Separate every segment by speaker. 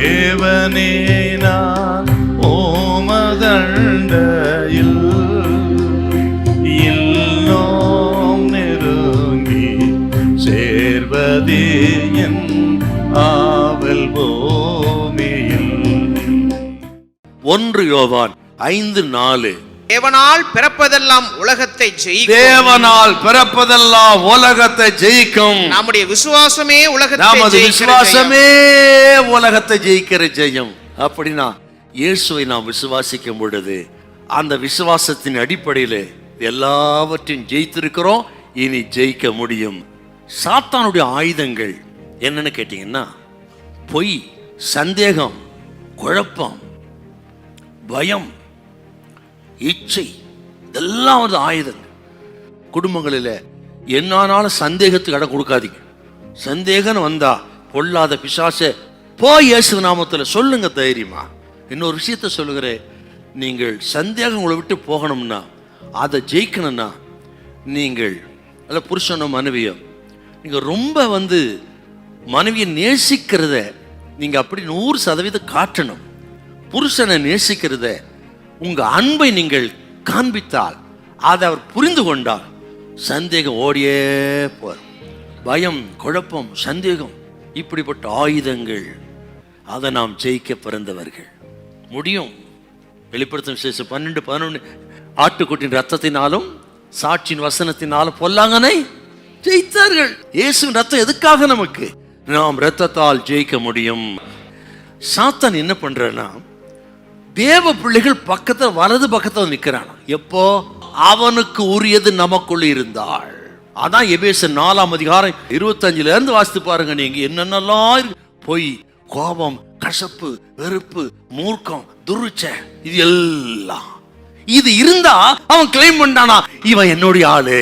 Speaker 1: தேவனே நான் ஓமதண்டையில் இன்னும் நெருங்கி சேர்வதே என் ஆவல் பூமியில்.
Speaker 2: 1 யோவான் 5:4.
Speaker 3: தேவனால் பிறப்பதெல்லாம் உலகத்தை ஜெயிக்கும்.
Speaker 2: தேவனால் பிறப்பதெல்லாம் உலகத்தை ஜெயிக்கும்.
Speaker 3: நம்முடைய விசுவாசமே உலகத்தை
Speaker 2: உலகத்தை ஜெயிக்கிற ஜெயம். அப்படின்னா இயேசுவை நாம் விசுவாசிக்கும் பொழுது அந்த விசுவாசத்தின் அடிப்படையில் எல்லாவற்றையும் ஜெயித்திருக்கிறோம், இனி ஜெயிக்க முடியும். சாத்தானுடைய ஆயுதங்கள் என்னன்னு கேட்டீங்கன்னா பொய், சந்தேகம், குழப்பம், பயம், இச்சை, இதெல்லாம் ஒரு ஆயுதங்கள். குடும்பங்களில் என்னானாலும் சந்தேகத்துக்கு இடம் கொடுக்காதீங்க. சந்தேகம் வந்தா பொல்லாத பிசாசே போய் இயேசு நாமத்தில் சொல்லுங்க தைரியமா. இன்னொரு விஷயத்த சொல்லுகிறேன், நீங்கள் சந்தேகம் உங்களை விட்டு போகணும்னா, அதை ஜெயிக்கணும்னா, நீங்கள் அல்ல புருஷனோ மனைவியோ நீங்கள் ரொம்ப மனைவியை நேசிக்கிறத நீங்கள் அப்படி 100% காட்டணும். புருஷனை நேசிக்கிறத உங்க அன்பை நீங்கள் காண்பித்தால், அதை அவர் புரிந்து கொண்டால் சந்தேகம் ஓடியே போற. பயம், குழப்பம், சந்தேகம், இப்படிப்பட்ட ஆயுதங்கள், அதை நாம் ஜெயிக்க பிறந்தவர்கள். முடியும். வெளிப்படுத்தும் விசேஷம் 12:11 ஆட்டுக்குட்டின் ரத்தத்தினாலும் சாட்சியின் வசனத்தினாலும் பொல்லாங்கனை ஜெயித்தார்கள். இயேசுவின் ரத்தம் எதுக்காக? நமக்கு நாம் ரத்தத்தால் ஜெயிக்க முடியும். சாத்தான் என்ன பண்றனா, தேவ பிள்ளைகள் பக்கத்தில் வலது பக்கத்தில் நிற்கிறான். எப்போ? அவனுக்கு உரியது நமக்குள்ள இருந்தாள். அதான் எபேசர் 4:25 வாசித்து பாருங்க. நீங்க என்னென்னலாம் பொய், கோபம், கசப்பு, வெறுப்பு, மூர்க்கம், துருச்சை, இது எல்லாம் இது இருந்தா அவன் கிளைம் பண்ணானா, இவன் என்னுடைய ஆளு.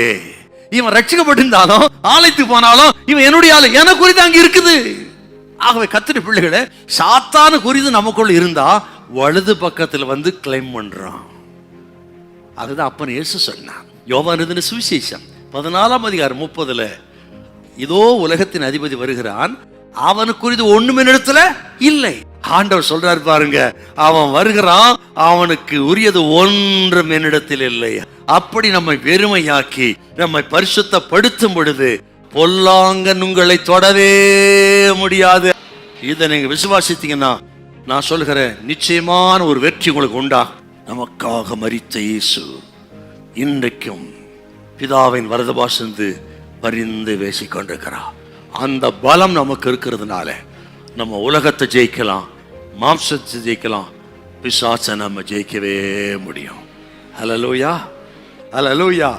Speaker 2: இவன் ரட்சிக்கப்பட்டிருந்தாலும் ஆலயத்துக்கு போனாலும் இவன் என்னுடைய ஆளு, எனக்கு குறித்து அங்க இருக்குது. ஆகவே கர்த்தருடைய பிள்ளைகளை சாத்தானு குறித்து நமக்குள்ள இருந்தா வலது பக்கத்தில் கிளைம் பண்றான். அதுதான் அப்பன் இயேசு சொன்னான். யோவான் எழுதின சுவிசேஷம் 14:30 இதோ உலகத்தின் அதிபதி வருகிறான், அவனுக்கு குறித்து ஒண்ணுமே இடத்துல இல்லை. ஆண்டவர் சொல்றாரு பாருங்க, அவன் வருகிறான், அவனுக்கு உரியது ஒன்றும் என்னிடத்தில் இல்லை. அப்படி நம்மை வெறுமையாக்கி நம்மை பரிசுத்தப்படுத்தும் பொழுது பொல்லாங்கன் உங்களை தொடவே முடியாது. இதை நீங்க விசுவாசித்தீங்கன்னா நான் சொல்கிறேன், நிச்சயமான ஒரு வெற்றி உங்களுக்கு உண்டா. நமக்காக மரித்த இயேசு இன்றைக்கும் பிதாவின் வரதபாசந்து பரிந்து பேசிக்கொண்டிருக்கிறார். அந்த பலம் நமக்கு இருக்கிறதுனால நம்ம உலகத்தை ஜெயிக்கலாம், மாம்சத்தை ஜெயிக்கலாம், பிசாசை நம்ம ஜெயிக்கவே முடியும். ஹல்லேலூயா, ஹல்லேலூயா.